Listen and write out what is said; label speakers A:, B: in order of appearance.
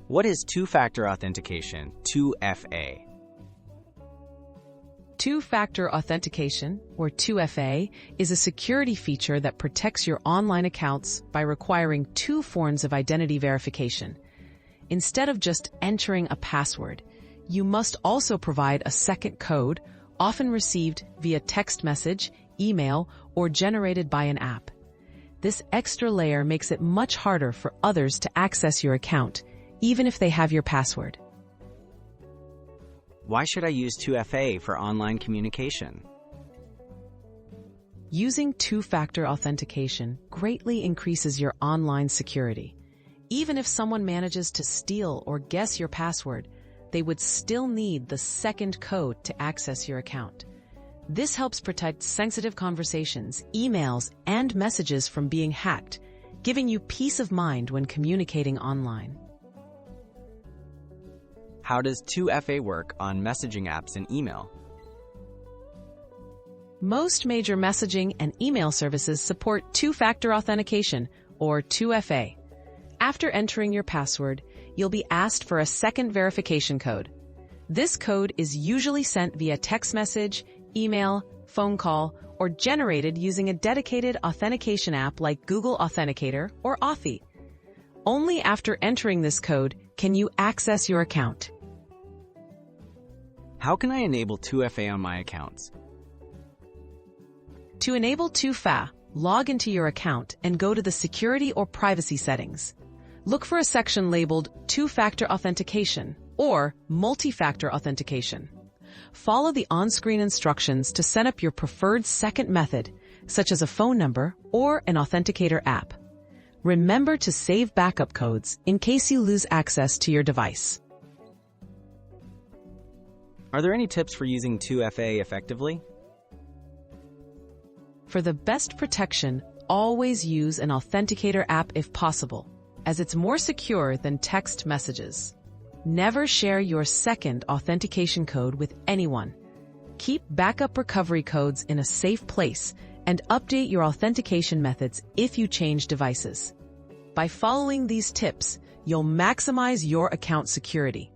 A: What is two-factor authentication, 2FA?
B: Two-factor authentication, or 2FA, is a security feature that protects your online accounts by requiring two forms of identity verification. Instead of just entering a password, you must also provide a second code, often received via text message, email, or generated by an app. This extra layer makes it much harder for others to access your account, even if they have your password.
A: Why should I use 2FA for online communication?
B: Using two-factor authentication greatly increases your online security. Even if someone manages to steal or guess your password, they would still need the second code to access your account. This helps protect sensitive conversations, emails, and messages from being hacked, giving you peace of mind when communicating online.
A: How does 2FA work on messaging apps and email?
B: Most major messaging and email services support two-factor authentication, or 2FA. After entering your password, you'll be asked for a second verification code. This code is usually sent via text message, email, phone call, or generated using a dedicated authentication app like Google Authenticator or Authy. Only after entering this code can you access your account.
A: How can I enable 2FA on my accounts?
B: To enable 2FA, log into your account and go to the Security or Privacy settings. Look for a section labeled Two-Factor Authentication or Multi-Factor Authentication. Follow the on-screen instructions to set up your preferred second method, such as a phone number or an authenticator app. Remember to save backup codes in case you lose access to your device.
A: Are there any tips for using 2FA effectively?
B: For the best protection, always use an authenticator app if possible, as it's more secure than text messages. Never share your second authentication code with anyone. Keep backup recovery codes in a safe place and update your authentication methods if you change devices. By following these tips, you'll maximize your account security.